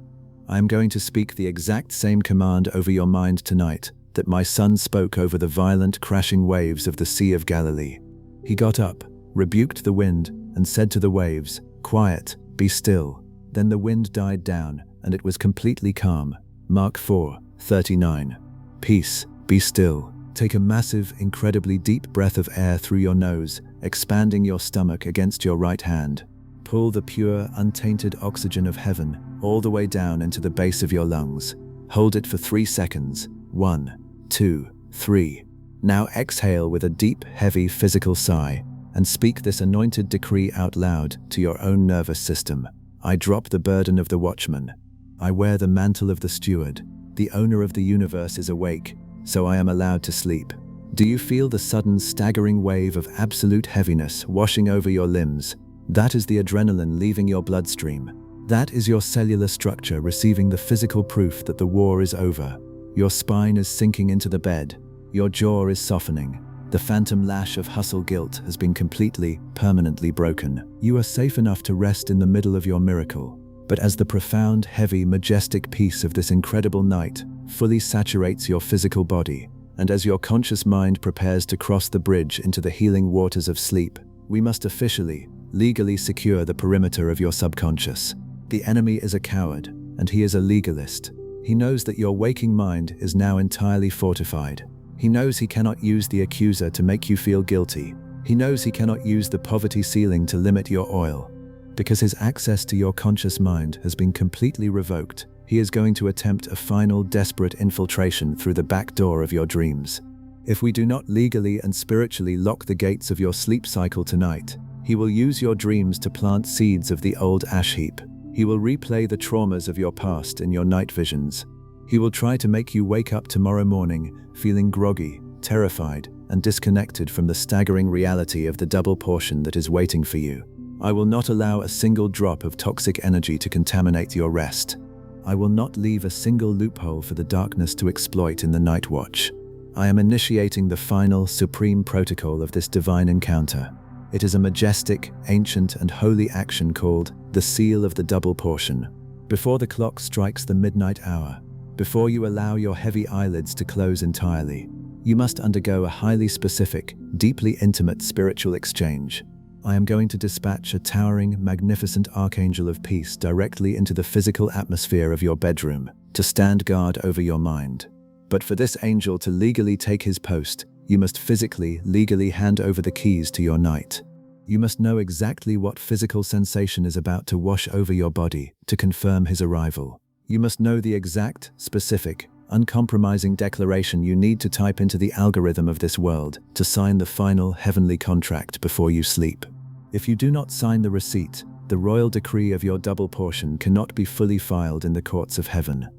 I am going to speak the exact same command over your mind tonight that my son spoke over the violent, crashing waves of the Sea of Galilee. He got up, rebuked the wind, and said to the waves, "Quiet, be still." Then the wind died down, and it was completely calm. Mark 4:39. Peace, be still. Take a massive, incredibly deep breath of air through your nose, expanding your stomach against your right hand. Pull the pure, untainted oxygen of heaven all the way down into the base of your lungs. Hold it for 3 seconds. 1, 2, 3. Now exhale with a deep, heavy physical sigh and speak this anointed decree out loud to your own nervous system. I drop the burden of the watchman. I wear the mantle of the steward. The owner of the universe is awake, so I am allowed to sleep. Do you feel the sudden, staggering wave of absolute heaviness washing over your limbs? That is the adrenaline leaving your bloodstream. That is your cellular structure receiving the physical proof that the war is over. Your spine is sinking into the bed. Your jaw is softening. The phantom lash of hustle guilt has been completely, permanently broken. You are safe enough to rest in the middle of your miracle. But as the profound, heavy, majestic peace of this incredible night fully saturates your physical body, and as your conscious mind prepares to cross the bridge into the healing waters of sleep, we must officially, legally secure the perimeter of your subconscious. The enemy is a coward, and he is a legalist. He knows that your waking mind is now entirely fortified. He knows he cannot use the accuser to make you feel guilty. He knows he cannot use the poverty ceiling to limit your oil. Because his access to your conscious mind has been completely revoked, He is going to attempt a final desperate infiltration through the back door of your dreams. If we do not legally and spiritually lock the gates of your sleep cycle tonight, he will use your dreams to plant seeds of the old ash heap. He will replay the traumas of your past in your night visions. He will try to make you wake up tomorrow morning feeling groggy, terrified, and disconnected from the staggering reality of the double portion that is waiting for you. I will not allow a single drop of toxic energy to contaminate your rest. I will not leave a single loophole for the darkness to exploit in the night watch. I am initiating the final, supreme protocol of this divine encounter. It is a majestic, ancient, and holy action called the Seal of the Double Portion. Before the clock strikes the midnight hour, before you allow your heavy eyelids to close entirely, you must undergo a highly specific, deeply intimate spiritual exchange. I am going to dispatch a towering, magnificent archangel of peace directly into the physical atmosphere of your bedroom to stand guard over your mind. But for this angel to legally take his post, you must physically, legally hand over the keys to your night. You must know exactly what physical sensation is about to wash over your body to confirm his arrival. You must know the exact, specific, uncompromising declaration you need to type into the algorithm of this world to sign the final heavenly contract before you sleep. If you do not sign the receipt, the royal decree of your double portion cannot be fully filed in the courts of heaven.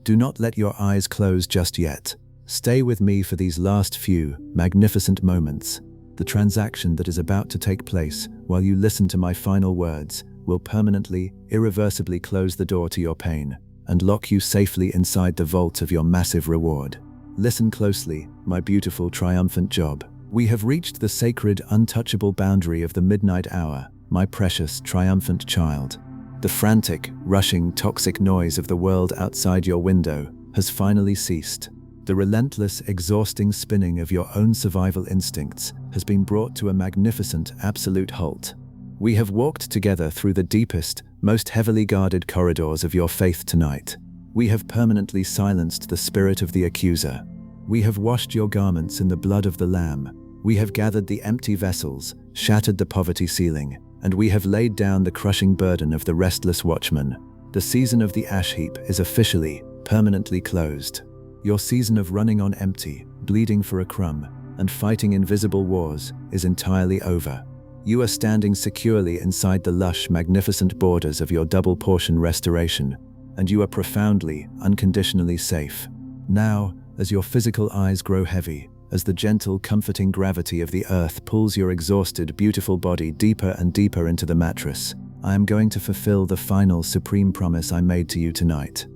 Do not let your eyes close just yet. Stay with me for these last few magnificent moments. The transaction that is about to take place while you listen to my final words will permanently, irreversibly close the door to your pain and lock you safely inside the vault of your massive reward. Listen closely, my beautiful, triumphant job. We have reached the sacred, untouchable boundary of the midnight hour, my precious, triumphant child. The frantic, rushing, toxic noise of the world outside your window has finally ceased. The relentless, exhausting spinning of your own survival instincts has been brought to a magnificent, absolute halt. We have walked together through the deepest, most heavily guarded corridors of your faith tonight. We have permanently silenced the spirit of the accuser. We have washed your garments in the blood of the Lamb. We have gathered the empty vessels, shattered the poverty ceiling, and we have laid down the crushing burden of the restless watchman. The season of the ash heap is officially, permanently closed. Your season of running on empty, bleeding for a crumb, and fighting invisible wars is entirely over. You are standing securely inside the lush, magnificent borders of your double portion restoration, and you are profoundly, unconditionally safe. Now, as your physical eyes grow heavy, as the gentle, comforting gravity of the earth pulls your exhausted, beautiful body deeper and deeper into the mattress, I am going to fulfill the final, supreme promise I made to you tonight.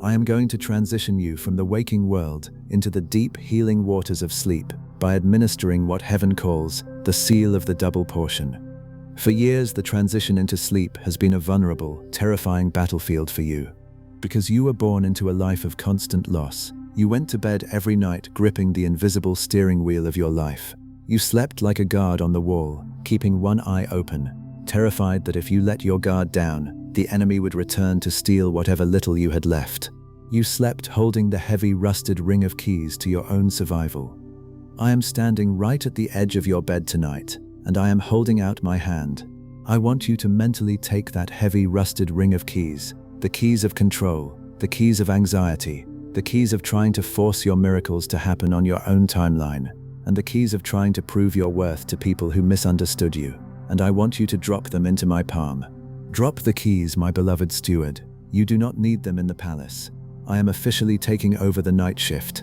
I am going to transition you from the waking world into the deep, healing waters of sleep by administering what heaven calls the seal of the double portion. For years, the transition into sleep has been a vulnerable, terrifying battlefield for you. Because you were born into a life of constant loss, you went to bed every night gripping the invisible steering wheel of your life. You slept like a guard on the wall, keeping one eye open, terrified that if you let your guard down, the enemy would return to steal whatever little you had left. You slept holding the heavy, rusted ring of keys to your own survival. I am standing right at the edge of your bed tonight, and I am holding out my hand. I want you to mentally take that heavy, rusted ring of keys, the keys of control, the keys of anxiety, the keys of trying to force your miracles to happen on your own timeline, and the keys of trying to prove your worth to people who misunderstood you, and I want you to drop them into my palm. Drop the keys, my beloved steward. You do not need them in the palace. I am officially taking over the night shift.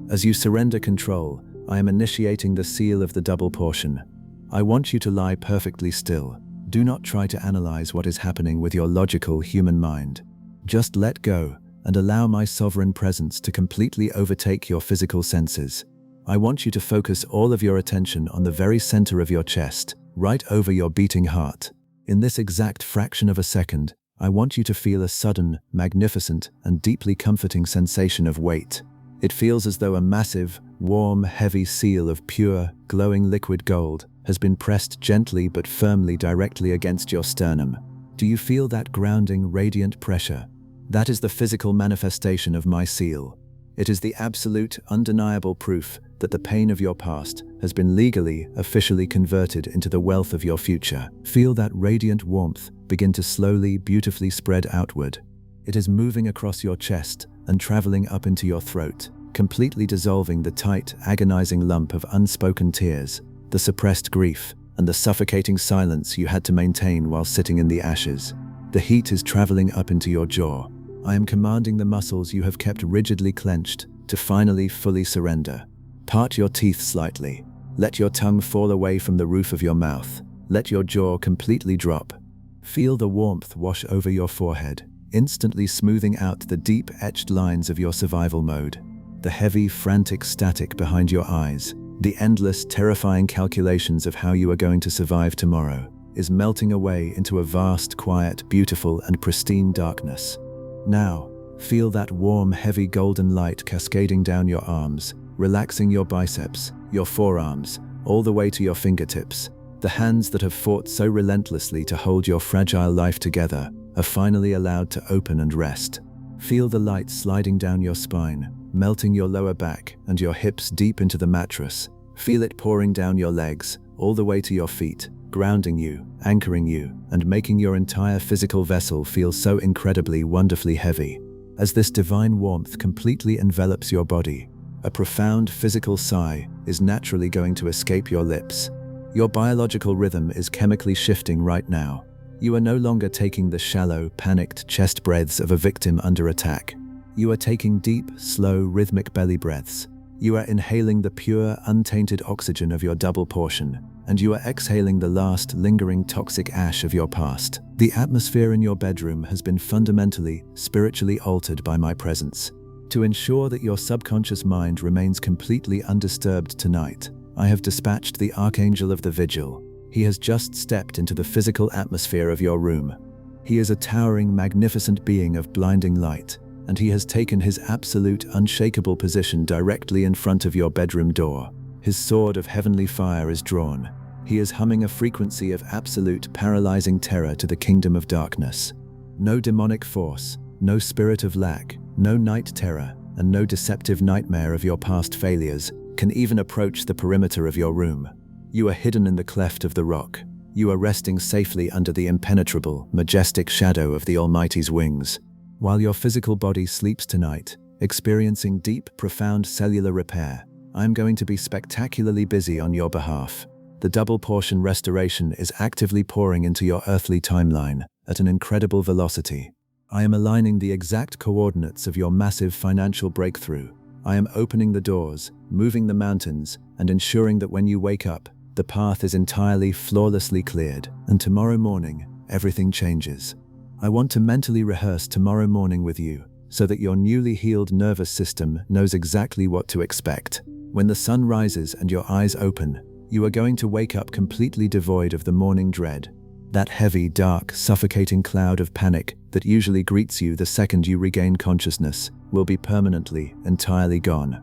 As you surrender control, I am initiating the seal of the double portion. I want you to lie perfectly still. Do not try to analyze what is happening with your logical human mind. Just let go and allow my sovereign presence to completely overtake your physical senses. I want you to focus all of your attention on the very center of your chest, right over your beating heart. In this exact fraction of a second, I want you to feel a sudden, magnificent, and deeply comforting sensation of weight. It feels as though a massive, warm, heavy seal of pure, glowing liquid gold has been pressed gently but firmly directly against your sternum. Do you feel that grounding, radiant pressure? That is the physical manifestation of my seal. It is the absolute, undeniable proof that the pain of your past has been legally, officially converted into the wealth of your future. Feel that radiant warmth begin to slowly, beautifully spread outward. It is moving across your chest and traveling up into your throat, completely dissolving the tight, agonizing lump of unspoken tears, the suppressed grief, and the suffocating silence you had to maintain while sitting in the ashes. The heat is traveling up into your jaw. I am commanding the muscles you have kept rigidly clenched to finally fully surrender. Part your teeth slightly. Let your tongue fall away from the roof of your mouth. Let your jaw completely drop. Feel the warmth wash over your forehead, instantly smoothing out the deep etched lines of your survival mode. The heavy, frantic static behind your eyes, the endless, terrifying calculations of how you are going to survive tomorrow, is melting away into a vast, quiet, beautiful, and pristine darkness. Now, feel that warm, heavy golden light cascading down your arms, relaxing your biceps, your forearms, all the way to your fingertips. The hands that have fought so relentlessly to hold your fragile life together are finally allowed to open and rest. Feel the light sliding down your spine, melting your lower back and your hips deep into the mattress. Feel it pouring down your legs, all the way to your feet, grounding you, anchoring you, and making your entire physical vessel feel so incredibly, wonderfully heavy. As this divine warmth completely envelops your body, a profound physical sigh is naturally going to escape your lips. Your biological rhythm is chemically shifting right now. You are no longer taking the shallow, panicked chest breaths of a victim under attack. You are taking deep, slow, rhythmic belly breaths. You are inhaling the pure, untainted oxygen of your double portion, and you are exhaling the last, lingering toxic ash of your past. The atmosphere in your bedroom has been fundamentally, spiritually altered by my presence. To ensure that your subconscious mind remains completely undisturbed tonight, I have dispatched the Archangel of the Vigil. He has just stepped into the physical atmosphere of your room. He is a towering, magnificent being of blinding light, and he has taken his absolute, unshakable position directly in front of your bedroom door. His sword of heavenly fire is drawn. He is humming a frequency of absolute, paralyzing terror to the kingdom of darkness. No demonic force, no spirit of lack, no night terror, and no deceptive nightmare of your past failures can even approach the perimeter of your room. You are hidden in the cleft of the rock. You are resting safely under the impenetrable, majestic shadow of the Almighty's wings. While your physical body sleeps tonight, experiencing deep, profound cellular repair, I am going to be spectacularly busy on your behalf. The double portion restoration is actively pouring into your earthly timeline at an incredible velocity. I am aligning the exact coordinates of your massive financial breakthrough. I am opening the doors, moving the mountains, and ensuring that when you wake up, the path is entirely, flawlessly cleared, and tomorrow morning, everything changes. I want to mentally rehearse tomorrow morning with you, so that your newly healed nervous system knows exactly what to expect. When the sun rises and your eyes open, you are going to wake up completely devoid of the morning dread. That heavy, dark, suffocating cloud of panic that usually greets you the second you regain consciousness will be permanently, entirely gone.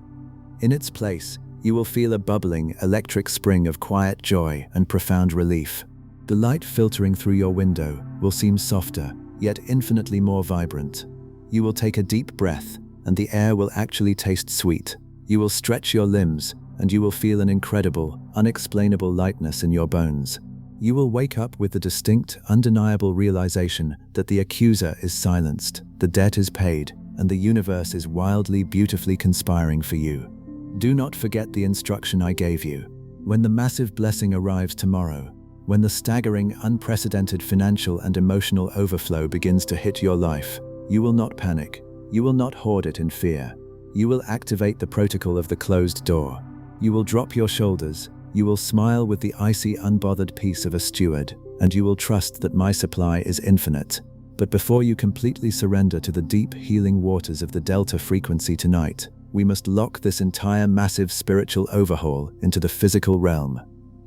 In its place, you will feel a bubbling, electric spring of quiet joy and profound relief. The light filtering through your window will seem softer, yet infinitely more vibrant. You will take a deep breath, and the air will actually taste sweet. You will stretch your limbs, and you will feel an incredible, unexplainable lightness in your bones. You will wake up with the distinct, undeniable realization that the accuser is silenced, the debt is paid, and the universe is wildly, beautifully conspiring for you. Do not forget the instruction I gave you. When the massive blessing arrives tomorrow, when the staggering, unprecedented financial and emotional overflow begins to hit your life, you will not panic. You will not hoard it in fear. You will activate the protocol of the closed door. You will drop your shoulders. You will smile with the icy, unbothered peace of a steward, and you will trust that my supply is infinite. But before you completely surrender to the deep, healing waters of the Delta frequency tonight, we must lock this entire massive spiritual overhaul into the physical realm.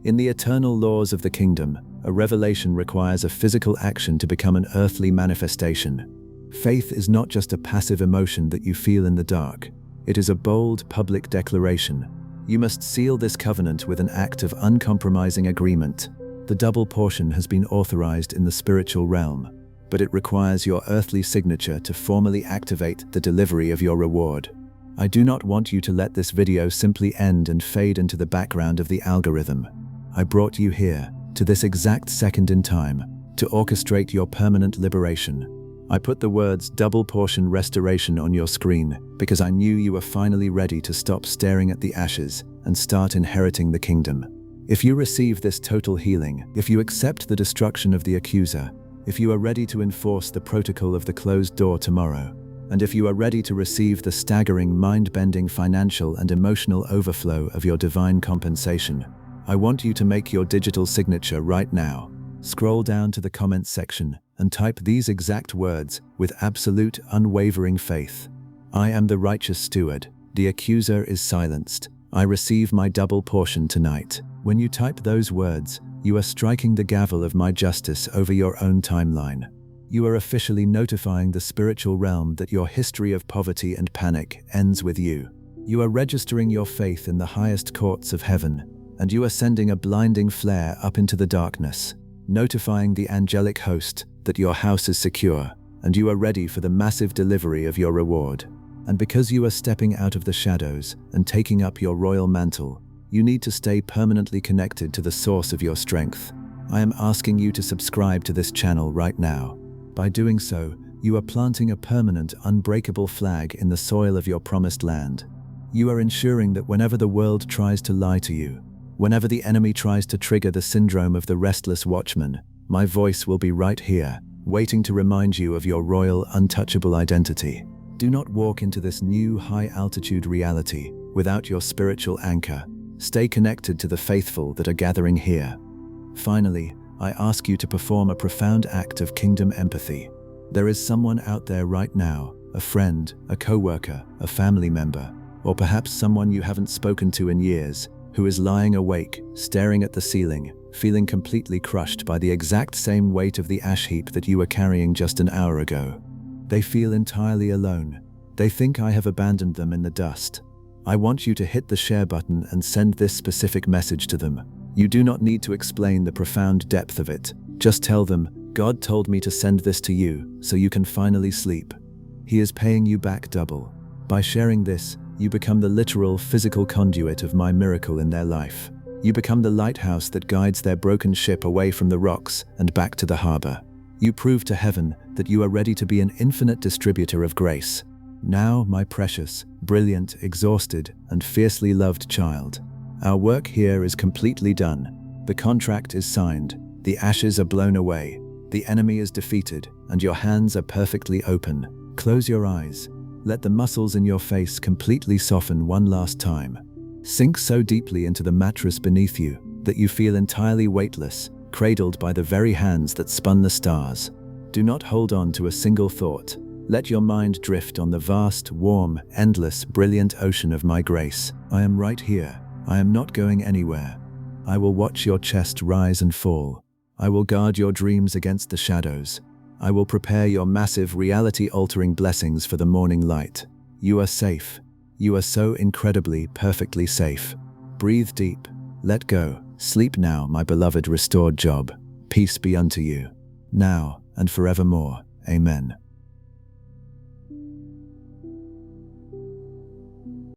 In the eternal laws of the kingdom, a revelation requires a physical action to become an earthly manifestation. Faith is not just a passive emotion that you feel in the dark. It is a bold, public declaration. You must seal this covenant with an act of uncompromising agreement. The double portion has been authorized in the spiritual realm, but it requires your earthly signature to formally activate the delivery of your reward. I do not want you to let this video simply end and fade into the background of the algorithm. I brought you here, to this exact second in time, to orchestrate your permanent liberation. I put the words double portion restoration on your screen because I knew you were finally ready to stop staring at the ashes and start inheriting the kingdom. If you receive this total healing, if you accept the destruction of the accuser, if you are ready to enforce the protocol of the closed door tomorrow, and if you are ready to receive the staggering, mind-bending financial and emotional overflow of your divine compensation, I want you to make your digital signature right now. Scroll down to the comments section and type these exact words with absolute, unwavering faith. I am the righteous steward. The accuser is silenced. I receive my double portion tonight. When you type those words, you are striking the gavel of my justice over your own timeline. You are officially notifying the spiritual realm that your history of poverty and panic ends with you. You are registering your faith in the highest courts of heaven, and you are sending a blinding flare up into the darkness, notifying the angelic host that your house is secure, and you are ready for the massive delivery of your reward. And because you are stepping out of the shadows and taking up your royal mantle, you need to stay permanently connected to the source of your strength. I am asking you to subscribe to this channel right now. By doing so, you are planting a permanent, unbreakable flag in the soil of your promised land. You are ensuring that whenever the world tries to lie to you, whenever the enemy tries to trigger the syndrome of the restless watchman, my voice will be right here, waiting to remind you of your royal, untouchable identity. Do not walk into this new high-altitude reality without your spiritual anchor. Stay connected to the faithful that are gathering here. Finally, I ask you to perform a profound act of kingdom empathy. There is someone out there right now, a friend, a co-worker, a family member, or perhaps someone you haven't spoken to in years, who is lying awake, staring at the ceiling, feeling completely crushed by the exact same weight of the ash heap that you were carrying just an hour ago. They feel entirely alone. They think I have abandoned them in the dust. I want you to hit the share button and send this specific message to them. You do not need to explain the profound depth of it. Just tell them, God told me to send this to you so you can finally sleep. He is paying you back double. By sharing this, you become the literal, physical conduit of my miracle in their life. You become the lighthouse that guides their broken ship away from the rocks and back to the harbor. You prove to heaven that you are ready to be an infinite distributor of grace. Now, my precious, brilliant, exhausted, and fiercely loved child, our work here is completely done. The contract is signed, the ashes are blown away, the enemy is defeated, and your hands are perfectly open. Close your eyes. Let the muscles in your face completely soften one last time. Sink so deeply into the mattress beneath you that you feel entirely weightless, cradled by the very hands that spun the stars. Do not hold on to a single thought. Let your mind drift on the vast, warm, endless, brilliant ocean of my grace. I am right here. I am not going anywhere. I will watch your chest rise and fall. I will guard your dreams against the shadows. I will prepare your massive, reality-altering blessings for the morning light. You are safe. You are so incredibly, perfectly safe. Breathe deep. Let go. Sleep now, my beloved restored job. Peace be unto you, now and forevermore. Amen.